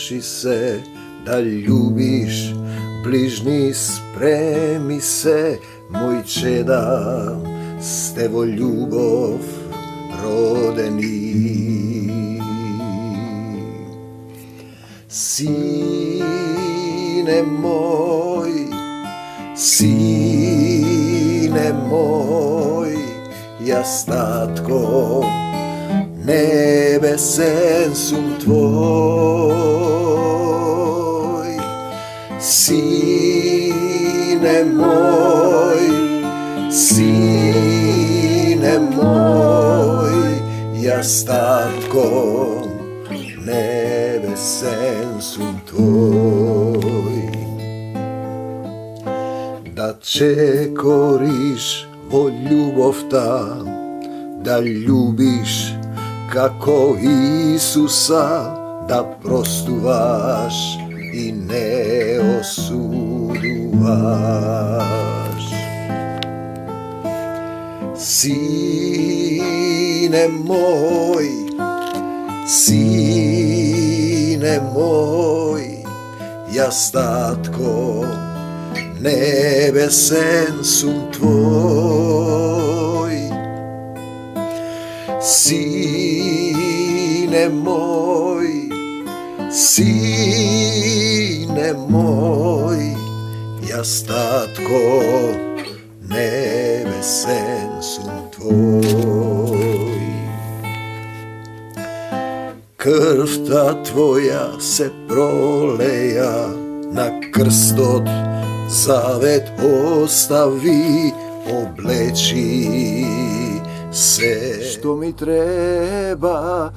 nauči se da ljubiš, bližnji spremi se, moj čeda, s tevo ljubov rodeni. Sine moj, jas tatko, nebesen sum tvoj. Sine moj, jas tatko, nebesen sum tvoj. Da čekoriš o ljubovta, da ljubiš kako Isusa, da prostuvaš i ne osuduvaš. Sine moj, jas tatko, nebesen sum tvoj. Sine moj, jas tatko, nebesen sum tvoj. Krvta tvoja se proleja, na krstot zavet ostavi, obleči se. Što mi treba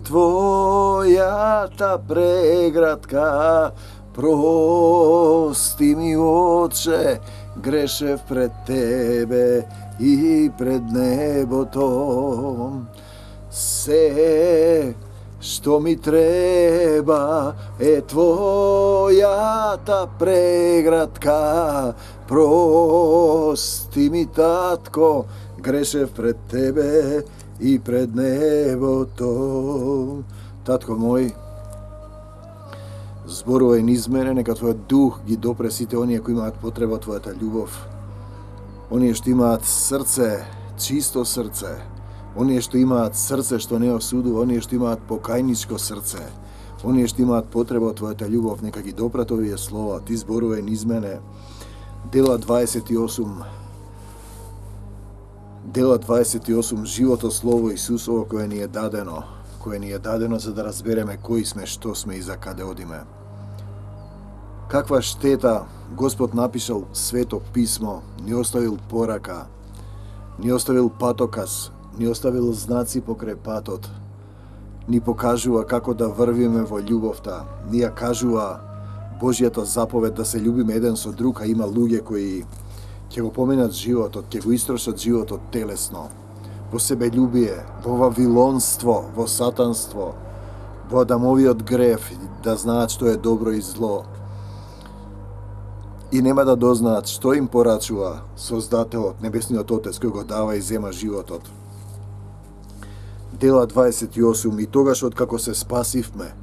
tvoja ta pregratka, prosti mi oče, grešev pred tebe i pred nebotom. Se što mi treba tvoja ta pregratka, prosti mi tatko, grešev pred tebe i pred nebotom. Tatko moj, зборувај низ мене, нека твојот дух ги допре сите оние кои имаат потреба од твојата љубов. Оние што имаат срце, чисто срце, оние што имаат срце што не осудува, оние што имаат покајничко срце, оние што имаат потреба од твојата љубов, нека ги допрат овие слова. Ти зборувај низ мене. Дела 28, живото слово Исусово кое ни е дадено за да разбереме кои сме, што сме и за каде одиме. Каква штета Господ напишал свето писмо, ни оставил порака, ни оставил патоказ, ни оставил знаци покрај патот, ни покажува како да врвиме во љубовта, ни ја кажува Божјата заповед да се љубиме еден со друг, а има луѓе кои ќе го поменат животот, ќе го истрошат животот телесно, во себељубие, во вавилонство, во сатанство, во Адамовиот грев, да знаат што е добро и зло. И нема да дознаат што им порачува Создателот, Небесниот Отец, кој го дава и зема животот. Дела 28, и тогаш откако се спасивме,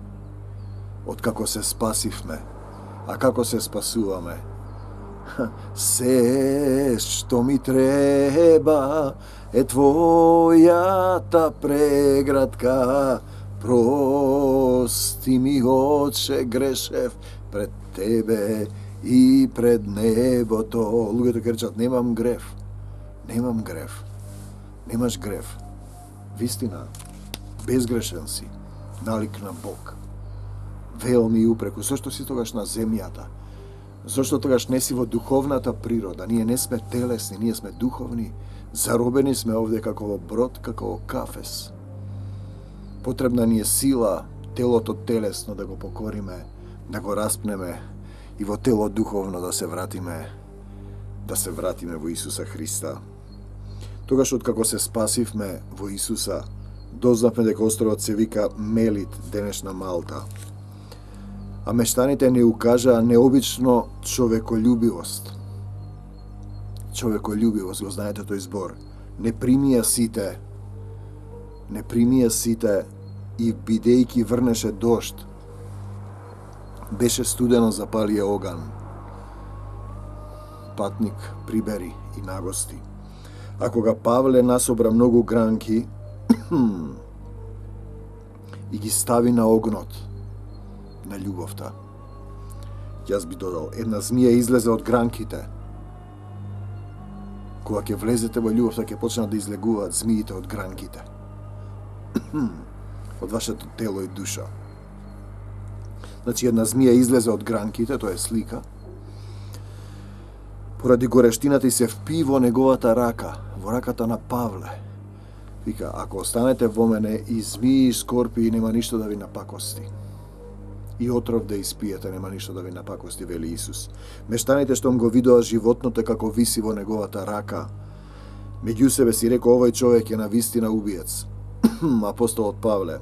а како се спасуваме? Се што ми треба твојата преградка, прости ми Отче, грешев пред тебе и пред небото. Луѓето ќе речат, немам грев. Немаш грев. Вистина, безгрешен си, налик на Бог. Велми упреку. Зошто си тогаш на земјата? Зошто тогаш не си во духовната природа? Ние не сме телесни, ние сме духовни. Заробени сме овде како во брод, како во кафес. Потребна ни е сила, телото телесно да го покориме, да го распнеме и во тело духовно да се вратиме во Исуса Христа. Тогаш откако се спасивме во Исуса, дознавме дека островот се вика Мелит, денешна Малта. А мештаните ни укажаа необично човеколюбивост. Човеколюбивост, го знаете тој збор. Не примија сите и бидејќи врнеше дожд, Беше студено, запали ја оган. Патник прибери и нагости. А кога Павле насобра многу гранки и ги стави на огнот на љубовта, јас би додал, една змија излезе од гранките. Кога ќе влезете во љубовта, ќе почнат да излегуваат змиите од гранките. Од вашето тело и душа. Значи, една змија излезе од гранките, тоа е слика, поради горештината и се впи во неговата рака, во раката на Павле. Вика, ако останете во мене, и змии и скорпии нема ништо да ви напакости. И отров да испиете, нема ништо да ви напакости, вели Исус. Мештаните што го видоа животното како виси во неговата рака, меѓу себе си рекол, овој човек е навистина убиец. Апостолот Павле.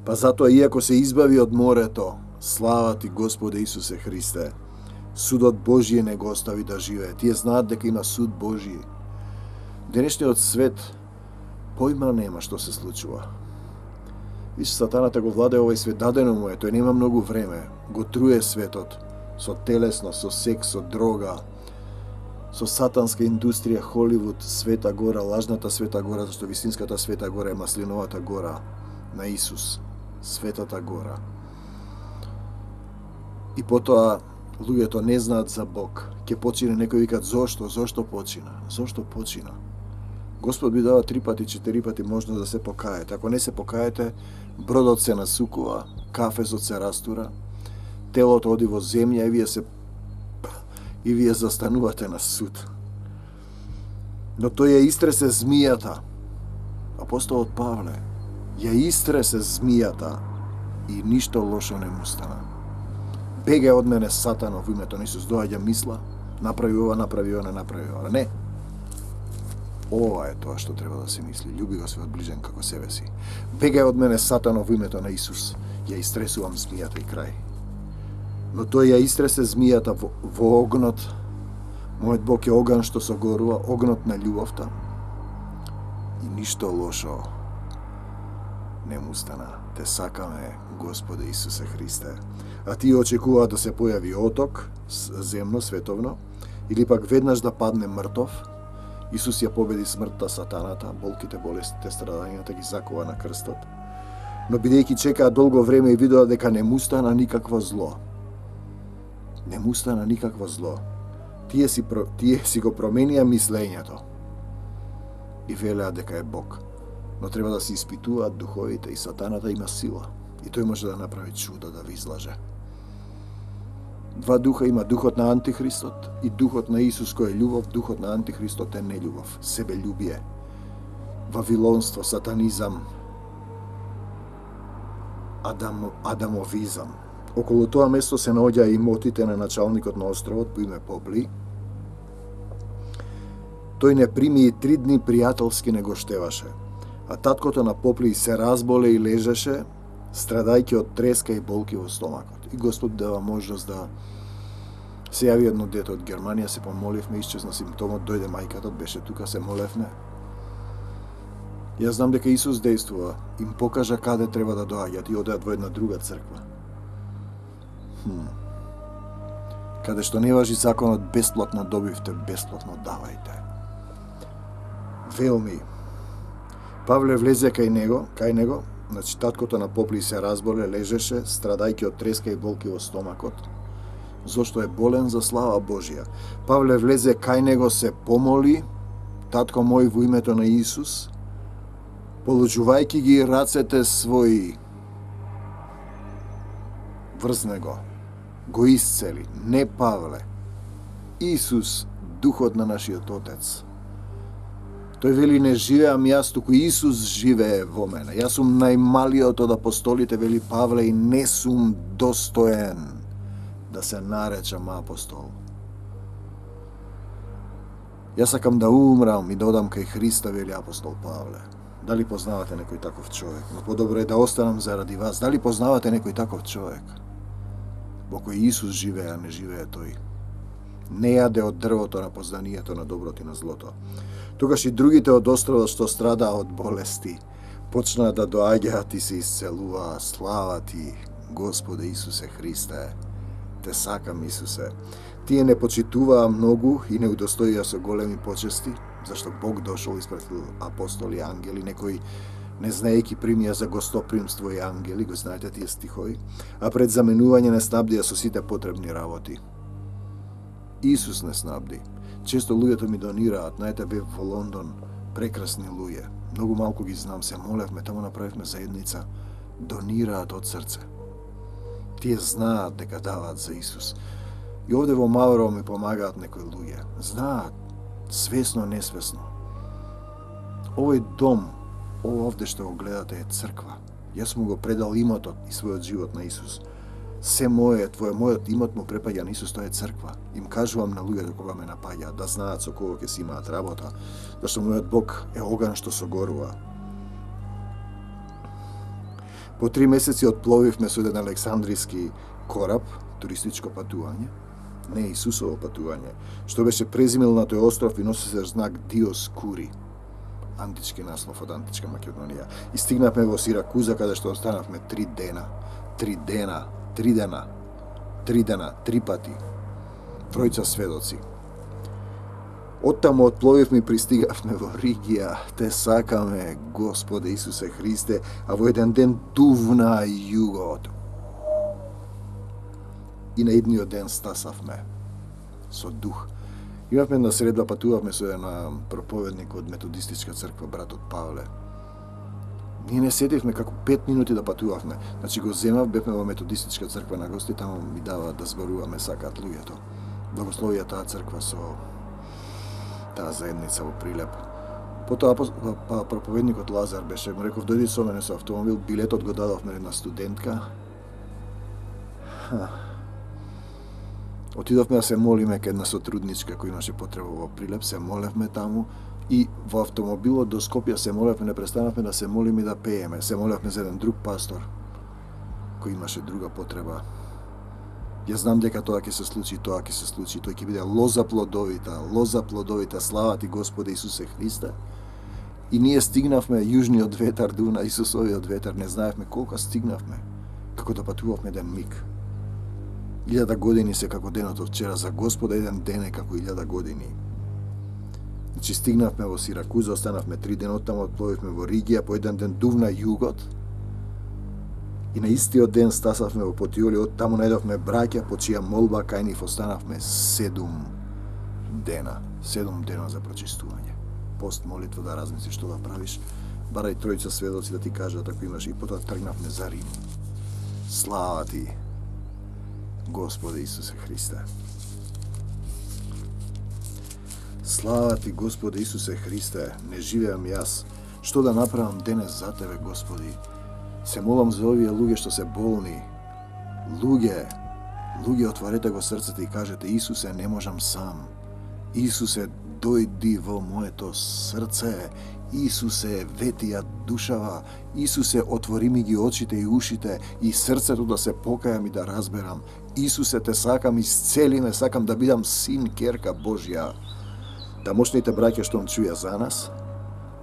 Па затоа, иако се избави од морето, слава ти Господе Исусе Христе, судот Божие не го остави да живее. Тие знаат дека има суд Божие. Денешниот свет појма нема што се случува. Виж, сатаната го владее овој свет, дадено му е, тој нема многу време. Го труе светот со телесно, со секс, со дрога, со сатанска индустрија, Холивуд, Света гора, лажната Света гора, зашто вистинската Света гора е маслиновата гора на Исус, Светата гора. И потоа луѓето не знаат за Бог. Ке почине, некои викат, зошто почина? Зошто почина? Господ ви дава 3 пати, 4 пати можност да се покаете. Ако не се покаете, бродот се насукува, кафезот се растура, телото оди во земја и вие застанувате на суд. Но тој ја истресе змијата. Апостолот Павле ја истресе змијата и ништо лошо не му стана. Бегај од мене, Сатано, во името на Исус. Доаѓа мисла, направи ова, направи ова, направи ова. Не. Ова е тоа што треба да се мисли. Љуби го својот ближен како себе си. Бегај од мене, Сатано, во името на Исус. Ја истресувам змијата и крај. Но тој ја истресе змијата во огнот. Мојот Бог е оган што согорува, огнот на љубовта. И ништо лошо не му стана. Те сакаме, Господе Исусе Христе. А тие очекуваат да се појави оток, земно, световно, или пак веднаш да падне мртов. Исус ја победи смртта, сатаната, болките, болестите, страдањата ги закова на крстот. Но бидејќи чекаа долго време и видоа дека не му стана никакво зло. Не му стана никакво зло. Тие си го променија мислењето. И велеа дека е Бог. Но треба да се испитуваат духовите и сатаната има сила. И тој може да направи чудо, да ви излаже. Два духа има, духот на Антихристот и духот на Исус кој е љубов. Духот на Антихристот е нељубов, себељубие, вавилонство, сатанизам, адамовизам. Околу тоа место се наоѓа имотите на началникот на островот по име Попли. Тој не прими и 3 дни пријателски не го штеваше, а таткото на Попли се разболе и лежеше, страдајќи од треска и болки во стомакот. И Господ дава можност да се јави едно дете од Германија, се помоливме, исчезна симптомот, дојде мајката, беше тука, се молевме. Јас знам дека Исус действува, им покажа каде треба да доаѓат и одеат во една друга црква. Каде што не важи законот, бесплатно добивте, бесплатно давајте. Велми. Павле влезе кај него, значи таткото на Попли се разболе, лежеше, страдајќи од треска и болки во стомакот, зошто е болен за слава Божија. Павле влезе кај него, се помоли, татко мој во името на Исус, положувајќи ги рацете своји врз него, го исцели. Не Павле, Исус, духот на нашиот Отец. Тој вели, не живеам јас, туку Исус живее во мене. Јас сум најмалиот од апостолите, вели Павле, и не сум достоен да се наречам апостол. Јас сакам да умрам и да одам кај Христа, вели апостол Павле. Дали познавате некој таков човек? Но подобро е да останам заради вас. Дали познавате некој таков човек? Во кој Исус живее, а не живее тој. Не јаде од дрвото на познанието на доброто и на злото. Тогаш и другите од островот што страдаа од болести почнаа да доаѓаат и се исцелуваа. Слава ти, Господе Исусе Христе, те сакам, Исусе. Тие не почитуваа многу и не удостоија со големи почести, зашто Бог дошол испратил апостоли, ангели, некои не знаејќи примија за гостопримство и ангели, го знаете тие стихови, а пред заменување не снабдија со сите потребни работи. Исус не снабди. Често луѓето ми донираат, најте бев во Лондон, прекрасни луѓе. Многу малку ги знам, се молевме, таму направивме заедница, донираат од срце. Тие знаат дека даваат за Исус. И овде во Мауро ми помагаат некои луѓе. Знаат, свесно, несвесно. Овој дом, овде што го гледате е црква. Јас му го предал имотот и својот живот на Исус. Се мое, мојот имот му препаѓа на Исус, тоа е црква. Им кажувам на луѓето кога ме напаѓаат, да знаат со кого ќе си имаат работа, зашто мојот Бог е оган што согорува. По 3 месеци отпловивме со еден александриски кораб, туристичко патување, не Исусово патување, што беше презимил на тој остров и носи се знак Диоскури, антички наслов од античка Македонија. И стигнавме во Сиракуза, каде што останавме 3 дена. 3 пати. Тројца сведоци. Оттаму отпловивме и пристигавме во Ригија. Те сакаме, Господе Исусе Христе, а во еден ден дувна југот. И на идниот ден стасавме со дух. Имавме една средба, патувавме со една проповедник од методистичка црква, братот Павле. Ние не седевме како 5 минути да патувавме. Значи го земав, бевме во методистичка црква на гости, таму ми даваат да зборуваме, сакаат луѓето. Благословија таа црква со таа заедница во Прилеп. Потоа проповедникот Лазар беше, му реков, дојди со мене со автомобил, билетот го дадовме една студентка. Отидовме да се молиме кај една сотрудничка која имаше потреба во Прилеп, се молевме таму и во автомобилот до Скопје се молевме, не престанавме да се молиме и да пееме. Се молевме за еден друг пастор кој имаше друга потреба. Јас знам дека тоа ќе се случи, тој ќе биде лоза плодовита, слава ти Господе Исусе Христе. И ние стигнавме, јужниот ветар дуна, Исусовиот ветар, не знаевме колку стигнавме, како да патувавме еден миг. 1000 години се како денот од вчера, за Господа еден ден е како 1000 години. Значи стигнавме во Сиракуза, останавме 3 дена, оттаму отпловивме во Ригија, по еден ден дувна југот и на истиот ден стасавме во Потиоли, оттаму најдовме браќа по чија молба кај нив останавме 7 дена. 7 дена за прочистување. Пост молитва да размислиш што да правиш, барај тројца сведоци да ти кажат ако имаш, и потоа тргнавме за Рим. Слава ти, Господе Исусе Христе. Слава ти, Господе Исусе Христе, не живеам јас. Што да направам денес за тебе, Господи? Се молам за овие луѓе што се болни. Луѓе, отворете го срцето и кажете, Исусе, не можам сам. Исусе, дојди во моето срце. Исусе, вети ја душава. Исусе, отвори ми ги очите и ушите и срцето да се покајам и да разберам. Исусе, те сакам, исцели ме, сакам да бидам син, керка Божја. Тамошните браќа што чуја за нас,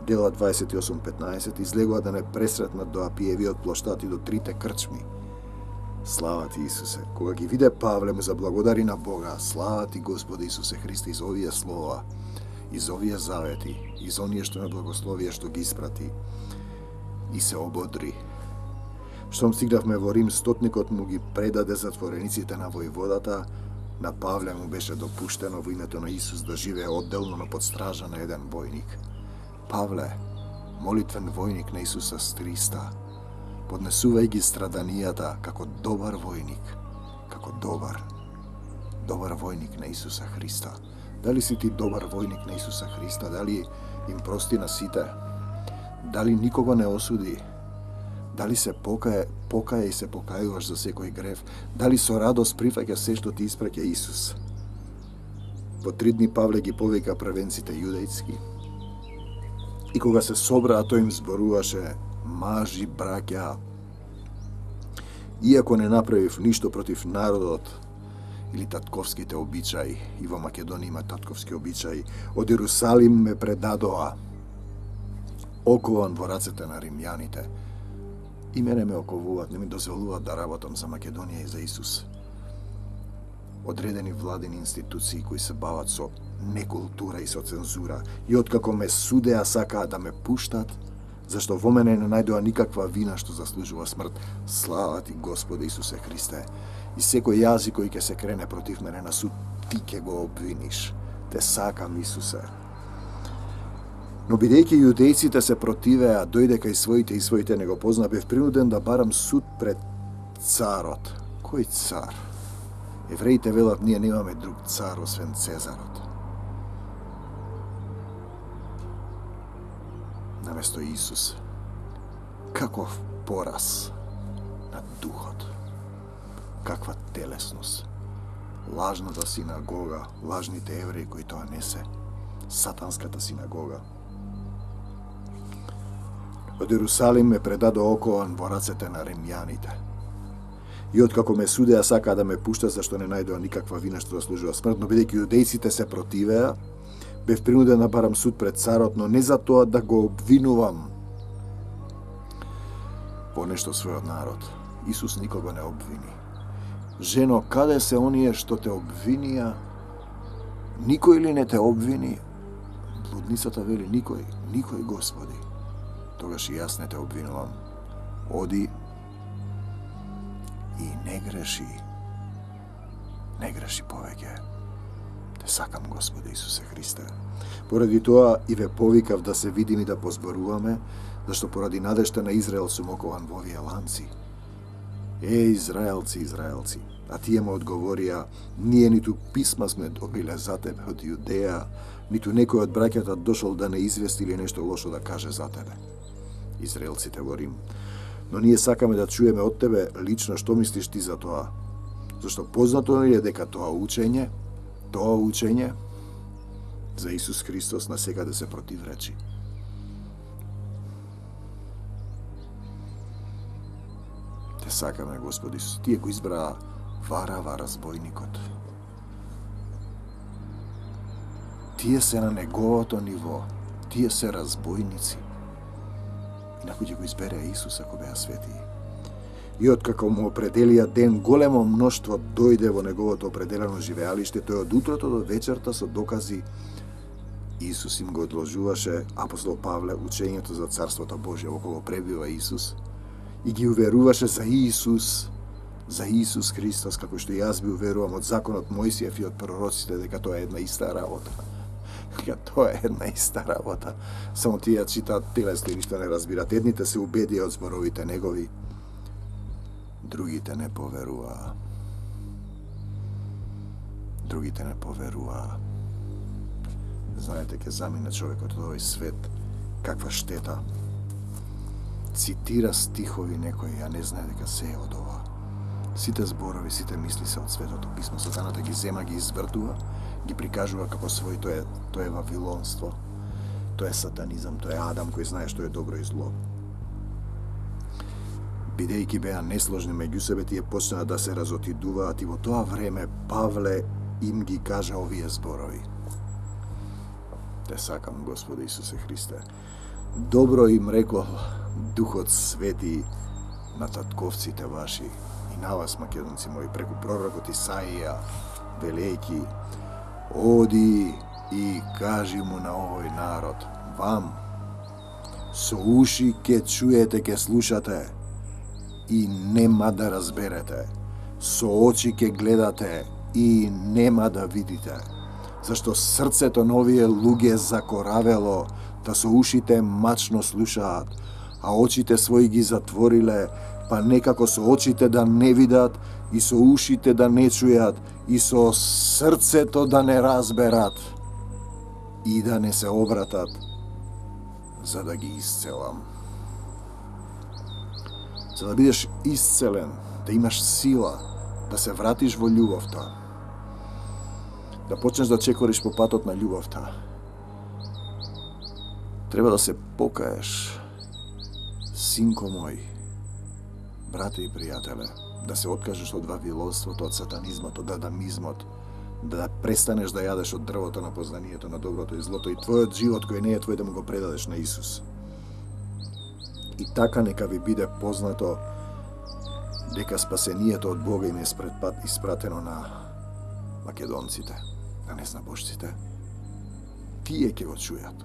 дела 28:15, излегува да не пресретнат до Апиевиот плоштад и до 3 крчми. Слава ти, Исусе. Кога ги виде Павле, му заблагодари на Бога. Слава ти, Господи Исусе Христе, из овие слова, из овие завети, из оние што ме благословија, што ги испрати. И се ободри. Штом стигнавме во Рим, стотникот му ги предаде затворениците на војводата. На Павле му беше допуштено во името на Исус да живее одделно, но под стража на еден војник. Павле, молитвен војник на Исуса Христа, поднесувај ги страданијата како добар војник, како добар војник на Исуса Христа. Дали си ти добар војник на Исуса Христа? Дали им прости на сите? Дали никого не осуди? Дали се покаја и се покајуваш за секој грев? Дали со радост прифаќа се што ти испраќа Исус? Во 3 дни Павле ги повика првенците јудејски. И кога се собраа, тој им зборуваше, мажи, браќа, иако не направив ништо против народот или татковските обичаи, и во Македонија има татковски обичаи, од Иерусалим ме предадоа, окован во рацете на римјаните. И мене ме оковуваат, не ми дозволуваат да работам за Македонија и за Исус. Одредени владени институции кои се бават со некултура и со цензура, и откако ме судеа сакаат да ме пуштат, зашто во мене не најдоа никаква вина што заслужува смрт. Слава ти, Господе Исусе Христе. И секој јазик кој ќе се крене против мене на суд, ти ќе го обвиниш. Те сакам, Исусе. Но бидејќи јудејците се противеа, дојде кај своите и своите не го позна, бев принуден да барам суд пред царот. Кој цар? Евреите велат, ние немаме друг цар освен Цезарот. Наместо Исус. Каков пораз на духот. Каква телесност. Лажната синагога, лажните евреи кои тоа не се. Сатанската синагога. Од Ерусалим ме предадо окован во рацете на римјаните. И откако ме судеа сакаа да ме пуштат зашто не најдоа никаква вина што заслужува смрт, но бидејќи јудејците се противеа, бев принуден да барам суд пред царот, но не за тоа да го обвинувам по нешто својот народ. Исус никого не обвини. Жено, каде се оние што те обвинија? Никој ли не те обвини? Блудницата вели, никој, Господи. Тогаш и јас не те обвинувам. Оди и не греши повеќе. Те сакам, Господи Исусе Христе. Поради тоа и ве повикав да се видим и да позборуваме, зашто поради надежта на Израел сум окован во овие ланци. Израелци, а тие му одговорија, ние ниту писма сме добиле за тебе од Јудеја, ниту некој од браќата дошол да не извести или нешто лошо да каже за тебе. Израелците во Рим. Но ние сакаме да чуеме од тебе лично што мислиш ти за тоа. Зашто познато ли е дека тоа учење за Исус Христос насекаде се противречи. Те сакаме, Господи Исус. Тие го избраа Варава разбойникот. Тие се на неговото ниво. Тие се разбойници. Инаку ќе го избере Исус ако беа свети. И откако му определија ден, големо мноштво дојде во неговото определено живеалиште, тој од утрото до вечерта со докази Исус им го одложуваше, апостол Павле, учењето за Царството Божие, во кого пребива Исус, и ги уверуваше за Исус Христос, како што јас би уверувам од законот Мојсиев и од пророците, дека тоа е една иста работа. Само тие читаат телесно и ништо не разбираат. Едните се убедија од зборовите негови, другите не поверуваа. Знаете, ке замине човекот од овој свет, каква штета. Цитира стихови некои, а не знае дека се е од ова. Сите зборови, сите мисли се од Светото писмо. Сатаната ги зема, ги извртува, ги прикажува како свој, тоа е вавилонство, тоа е сатанизам, тоа е Адам кој знае што е добро и зло. Бидејќи беа несложни меѓу себе, тие почнаа да се разотидуваат и во тоа време Павле им ги кажа овие зборови. Те сакам, Господи Исусе Христе. Добро им рекол Духот Свети на татковците ваши и на вас, македонци мои, преку пророкот Исаија, велејќи, оди и кажи му на овој народ, вам, со уши ке чуете, ке слушате и нема да разберете, со очи ке гледате и нема да видите, зашто срцето на овие луѓе закоравело, да со ушите мачно слушаат, а очите своји ги затвориле, па некако со очите да не видат и со ушите да не чујат и со срцето да не разберат и да не се обратат, за да ги исцелам. За да бидеш исцелен, да имаш сила, да се вратиш во љубовта, да почнеш да чекориш по патот на љубовта, треба да се покаеш, синко мој, брате и пријателе, да се откажеш од вавилонството, од сатанизмот, од адамизмот, да престанеш да јадеш од дрвото на познанието на доброто и злото и твојот живот кој не е твој да му го предадеш на Исус. И така нека ви биде познато дека спасението од Бога им е испратено на македонците, на незнабожците. Тие ќе го чујат.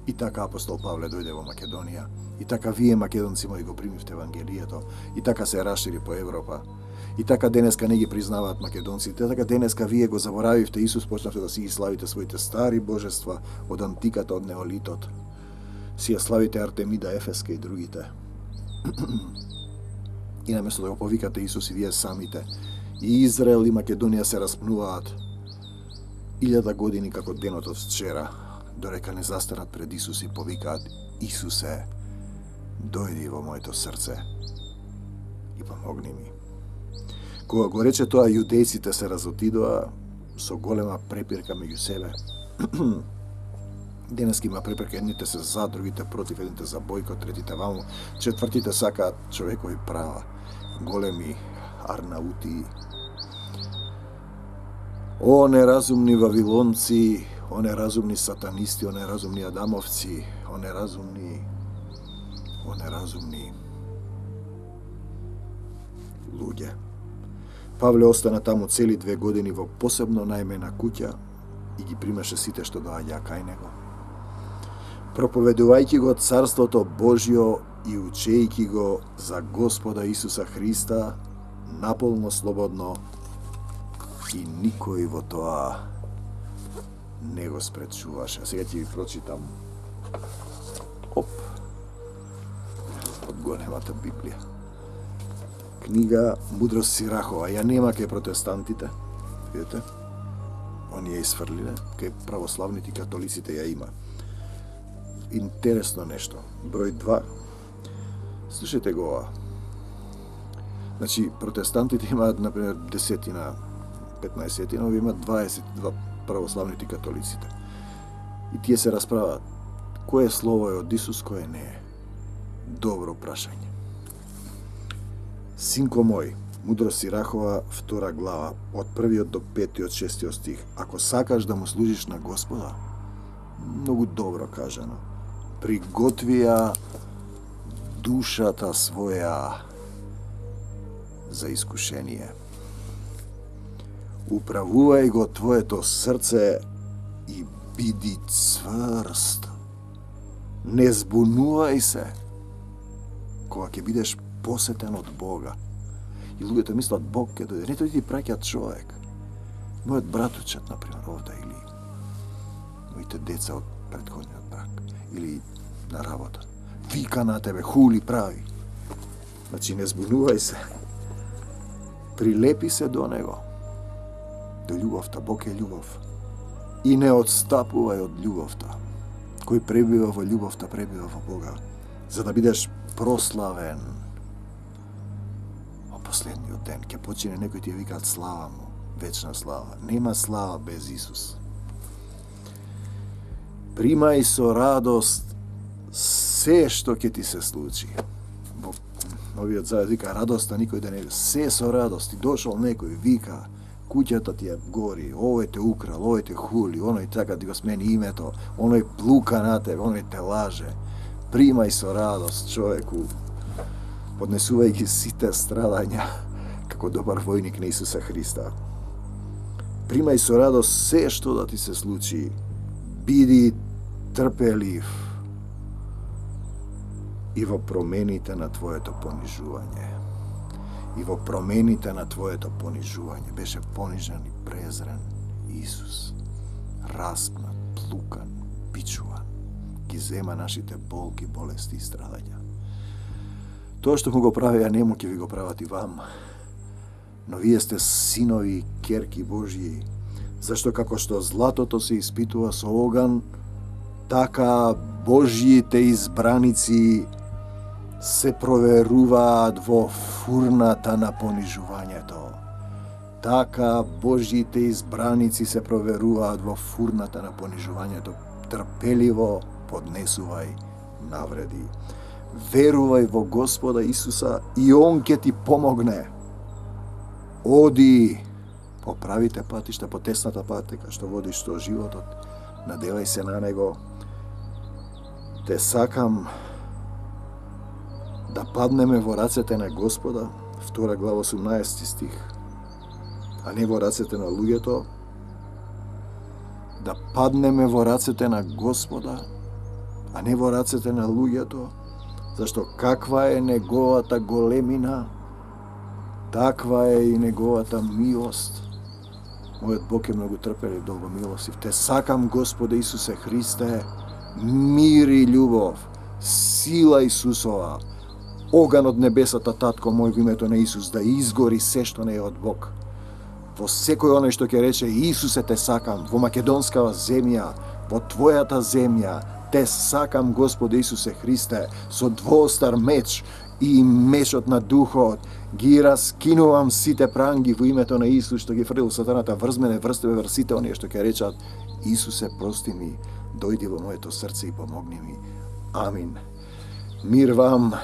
И така апостол Павле дојде во Македонија. И така вие, македонци мои, го примивте Евангелието. И така се расшири по Европа. И така денеска не ги признаваат македонците. Така денеска вие го заборавивте Исус, почнавте да си ги славите своите стари божества од антиката, од неолитот. Си ја славите Артемида, Ефеска и другите. И наместо да го повикате Исус и вие самите, и Израел и Македонија се распнуваат 1000 години како денот од вчера, дорека не застанат пред Исус и повикаат: Исусе, дојди во моето срце и помогни ми. Кога го рече тоа, јудејците се разотидоа со голема препирка меѓу себе. Денес има препирка, едните се за, другите против, едните за бојкот, третите ваму, четвртите сакаат човекови права. Големи арнаути. О, неразумни вавилонци, о, неразумни сатанисти, о, неразумни адамовци, о, неразумни луѓе. Павле остана таму цели 2 години во посебно најмена куќа и ги примаше сите што доаѓаа кај него. Проповедувајќи го Царството Божјо и учејќи го за Господа Исуса Христа наполно слободно, и никој во тоа не го спречуваше. Сега ќе ви прочитам од големата Библија. Книга Мудрост Сирахова. Ја нема кај протестантите, видите? Они ја изфрлиле, кај православните и католиците ја има. Интересно нешто. Број 2. Слушайте го ова. Значи, протестантите имаат, например, 10-тина, 15-тина, овие имаат 22 православните и католиците. И тие се расправаат. Кое слово е од Исус, кое не е? Добро прашање. Синко мој, Мудрост Сирахова, 2 глава, од 1 до 5 од 6 стих. Ако сакаш да му служиш на Господа, многу добро кажано, приготвија душата своја за искушение. Управувај го твоето срце и биди цврст. Не збунувај се кога ќе бидеш посетен од Бога. И луѓето мислат Бог ќе дојде. Не, тој ти праќа човек. Мојот братучет, например, овде, или моите деца од претходниот брак, или на работа. Вика на тебе, хули прави. Значи, не збунувај се. Прилепи се до него. До љубовта. Бог е љубов. И не отстапувај од љубовта. Кој пребива во љубовта, пребива во Бога. За да бидеш прославен во последниот ден. Ке почине некој ти ја викаат слава му, вечна слава. Нема слава без Исус. Примај со радост се што ќе ти се случи. Во Новиот Завет вика радоста никој да не ви. Се со радост. И дошол некој, вика, куќата ти ја гори, овој те украл, овој те хули, оној така ти го смени името, оној плука на тебе, оној те лаже. Примај со радост човеку, поднесувај ги сите страдања, како добар војник на Исуса Христа. Примај со радост се што да ти се случи. Биди трпелив и во промените на твоето понижување. И во промените на твоето понижување беше понижен и презрен Исус. Распнат, плукан, бичуван. Ги зема нашите болки, болести и страдања. Тоа што му го прави, а нему ќе ви го прават и вам. Но вие сте синови, керки Божји, зашто како што златото се испитува со оган, така Божјите избраници се проверуваат во фурната на понижувањето. Така Божјите избраници се проверуваат во фурната на понижувањето. Трпеливо поднесувај навреди. Верувај во Господа Исуса и Он ќе ти помогне. Оди по правите патишта, по тесната патека што водиш што животот. Наделај се на Него. Те сакам да паднеме во рацете на Господа, 2 глава 18 стих, а не во рацете на луѓето, да паднеме во рацете на Господа, а не во рацете на луѓето, зашто каква е неговата големина, таква е и неговата милост. Мојот Бог е многу трпелив, долго милостив. Те сакам, Господе Исусе Христе, мир и љубов, сила Исусова, оган од небесата, Татко мој, во името на Исус, да изгори се што не е од Бог. Во секој оној што ќе рече Исусе те сакам, во македонскава земја, во Твојата земја, те сакам, Господе Исусе Христе, со двоостар меч и мечот на Духот, ги раскинувам сите пранги во името на Исус, што ги фрлил сатаната врз мене, врз тебе, врз сите оние што ќе речат Исусе, прости ми, дојди во моето срце и помогни ми. Амин. Мир вам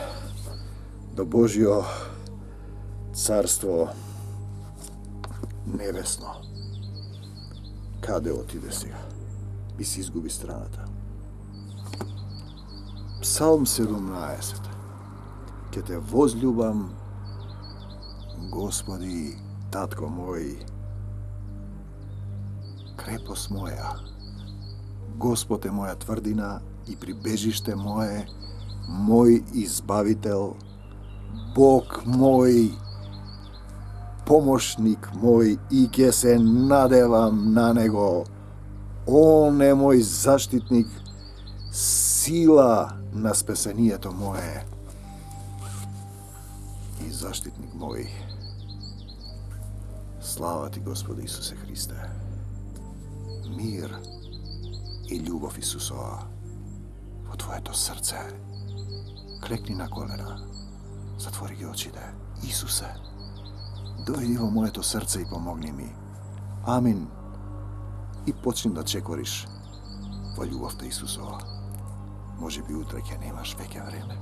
до Божјо царство небесно. Каде отиде сега? И си изгуби страната. Псалм 17. Ке те возљубам, Господи, Татко мој, крепост моја. Господ е моја тврдина и прибежиште мое, мој избавител, Бог мој, помошник мој, и ќе се надевам на Него. Он е мој заштитник, сила на спасението мое и заштитник мој. Слава Ти, Господи Исусе Христе. Мир и љубов Исусова во Твоето срце. Клекни на колена, затвори ги очите. Исусе, дојди во моето срце и помогни ми. Амин. И почни да чекориш во љубовта Исусова. Може би утре ќе немаш веќе време.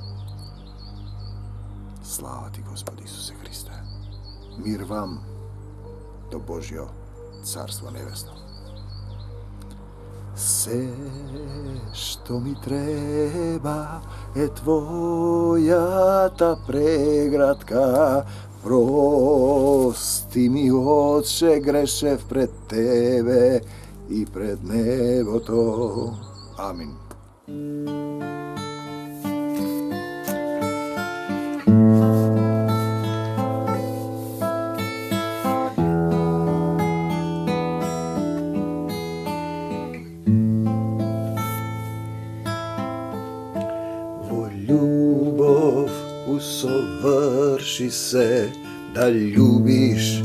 Слава Ти, Господи Исусе Христе. Мир вам до Божјо царство небесно. Се што ми треба е Твојата преградка. Прости ми, Отче, грешев пред Тебе и пред небото. Амин. Љубов усоврши се, да љубиш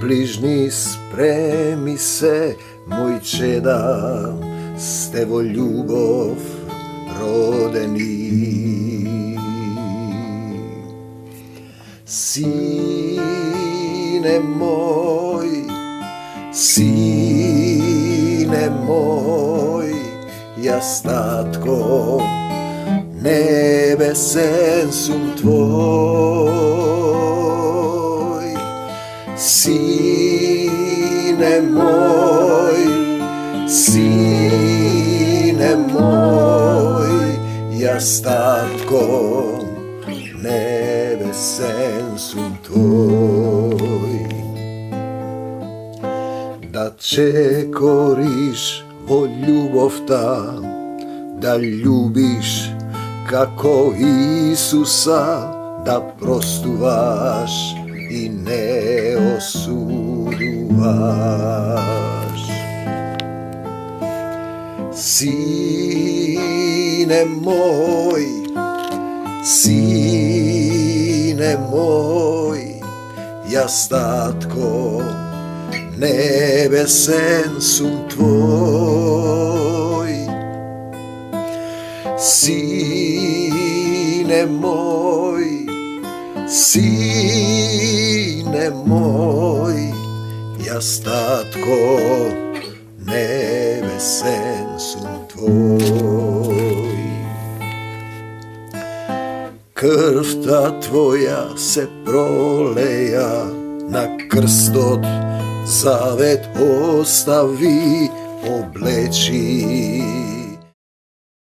ближни, спреми се, мој чеда, сте во љубов родени. Сине мој, јас татко, небесен сум Твој. Сине мој, јас татко, небесен сум Твој. Да чекориш во љубовта, да љубиш како Исуса, да простуваш и не осудуваш. Сине мој, јас татко, небесен сум Твој. Сине мој, јас татко, небесен сум Твој. Крвта Твоја се пролеја на крстот, завет остави, облечи